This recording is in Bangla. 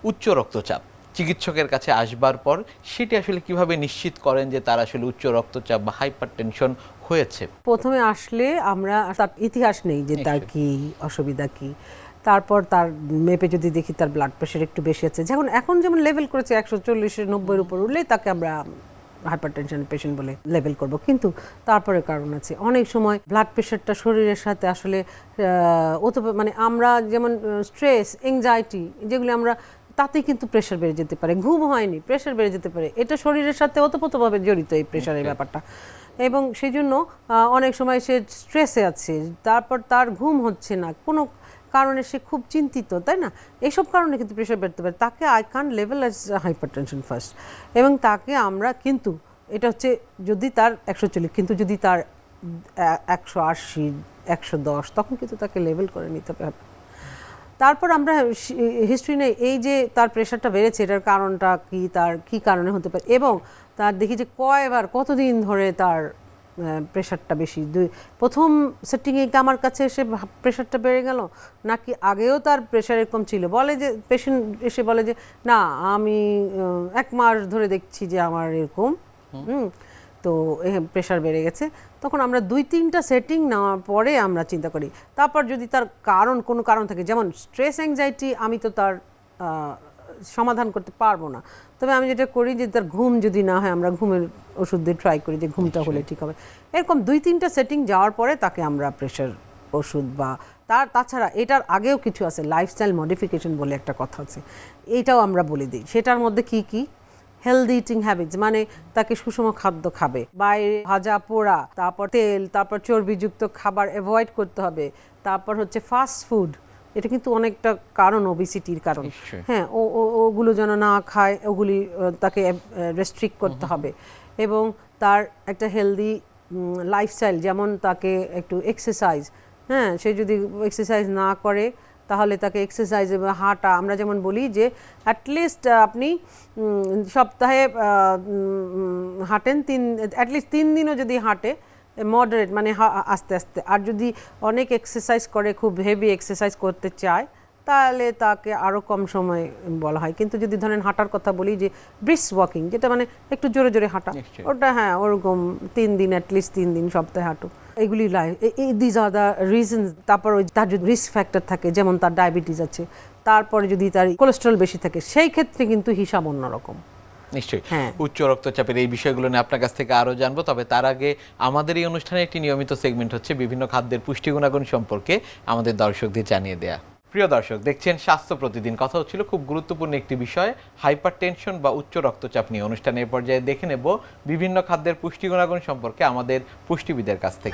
উচ্চ রক্তচাপ চিকিৎসকের কাছে আসবার পর সেটি আসলে কিভাবে নিশ্চিত করেন যে তার আসলে উচ্চ রক্তচাপ বা হাইপারটেনশন হয়েছে? প্রথমে আসলে আমরা তার ইতিহাস নেই যে তার কি অসুবিধা কি, তারপর তার মেপে যদি দেখি তার ব্লাড প্রেশার একটু বেশি আছে, এখন যেমন লেভেল করেছে 140-90 উপর উঠলেই তাকে আমরা হাইপারটেনশন পেশেন্ট বলে লেভেল করব। কিন্তু তারপরে কারণ আছে, অনেক সময় ব্লাড প্রেশারটা শরীরের সাথে আসলে মানে আমরা যেমন স্ট্রেস, এংজাইটি যেগুলি আমরা, তাতেই কিন্তু প্রেশার বেড়ে যেতে পারে। ঘুম হয়নি, প্রেশার বেড়ে যেতে পারে, এটা শরীরের সাথে ওতপ্রোতভাবে জড়িত এই প্রেশারের ব্যাপারটা। এবং সেই জন্য অনেক সময় সে স্ট্রেসে আছে, তারপর তার ঘুম হচ্ছে না, কোনো কারণে সে খুব চিন্তিত, তাই না? এইসব কারণে কিন্তু প্রেশার বেড়তে পারে। তাকে আই কান লেভেল অ্যাজ হাইপারটেনশন ফার্স্ট, এবং তাকে আমরা কিন্তু এটা হচ্ছে যদি তার 140, কিন্তু যদি তার 180, 110, তখন কিন্তু তাকে লেভেল করে নিতে হবে। তারপর আমরা হিস্ট্রি নেই এই যে তার প্রেশারটা বেড়েছে, এটার কারণটা কি, তার কি কারণে হতে পারে, এবং তার দেখি যে কয়বার কতদিন ধরে তার প্রেশারটা বেশি। প্রথম সেটিংয়ে আমার কাছে এসে প্রেশারটা বেড়ে গেল, নাকি আগেও তার প্রেশার এরকম ছিল। বলে যে পেশেন্ট এসে বলে যে না, আমি 1 মাস ধরে দেখছি যে আমার এরকম তো প্রেশার বেড়ে গেছে। তখন আমরা 2-3টা সেটিং নেওয়ার পরে আমরা চিন্তা করি। তারপর যদি তার কোনো কারণ থাকে, যেমন স্ট্রেস, অ্যাংজাইটি, আমি তো তার সমাধান করতে পারবো না। তবে আমি যেটা করি যে তার ঘুম যদি না হয়, আমরা ঘুমের ওষুধ দিয়ে ট্রাই করি যে ঘুমটা হলে ঠিক হবে। এরকম 2-3টা সেটিং যাওয়ার পরে তাকে আমরা প্রেশার ওষুধ বা তাছাড়া এটার আগেও কিছু আছে, লাইফস্টাইল মডিফিকেশন বলে একটা কথা আছে, এইটাও আমরা বলে দিই। সেটার মধ্যে কি কি হেলদি ইটিং হ্যাবিটস, মানে তাকে সুষম খাদ্য খাবে, বাইরে ভাজা পোড়া, তারপর তেল, তারপর চর্বিযুক্ত খাবার অ্যাভয়েড করতে হবে। তারপর হচ্ছে ফাস্ট ফুড, এটা কিন্তু অনেকটা কারণ ওবেসিটির কারণ। হ্যাঁ, ওগুলো যেন না খায়, ওগুলি তাকে রেস্ট্রিক্ট করতে হবে। এবং তার একটা হেলদি লাইফস্টাইল, যেমন তাকে একটু এক্সারসাইজ, হ্যাঁ, সে যদি এক্সারসাইজ না করে তাহলে তাকে এক্সারসাইজ এবং হাঁটা, আমরা যেমন বলি যে অ্যাটলিস্ট আপনি সপ্তাহে হাঁটেন অ্যাটলিস্ট 3 দিনও যদি হাঁটে, মডারেট মানে আস্তে আস্তে, আর যদি অনেক এক্সারসাইজ করে, খুব হেভি এক্সারসাইজ করতে চায়, তাহলে তাকে আরও কম সময় বলা হয়। কিন্তু যদি ধরেন হাঁটার কথা বলি, যে ব্রিস্ক ওয়াকিং, যেটা মানে একটু জোরে জোরে হাঁটা, ওটা হ্যাঁ ওরকম 3 দিন, অ্যাটলিস্ট 3 দিন সপ্তাহে হাঁটুক, এগুলি দিজ আর দ্য রিজনস। তারপর তার যদি রিস্ক ফ্যাক্টর থাকে, যেমন তার ডায়াবেটিস আছে, তারপরে যদি তার কোলেস্টেরল বেশি থাকে, সেই ক্ষেত্রে কিন্তু হিসাব অন্যরকম। নিশ্চয়ই উচ্চ রক্তচাপের এই বিষয়গুলো নিয়ে আপনার কাছ থেকে আরও জানবো। তবে তার আগে আমাদের এই অনুষ্ঠানে একটি নিয়মিত সেগমেন্ট হচ্ছে বিভিন্ন খাদ্যের পুষ্টি গুণাগুণ সম্পর্কে আমাদের দর্শকদের জানিয়ে দেয়া। প্রিয় দর্শক, দেখছেন স্বাস্থ্য প্রতিদিন। কথা হচ্ছিল খুব গুরুত্বপূর্ণ একটি বিষয়, হাইপারটেনশন বা উচ্চ রক্তচাপ নিয়ে। অনুষ্ঠানের পর্যায়ে দেখে নেব বিভিন্ন খাদ্যের পুষ্টি গুণাগুণ সম্পর্কে আমাদের পুষ্টিবিদের কাছ থেকে।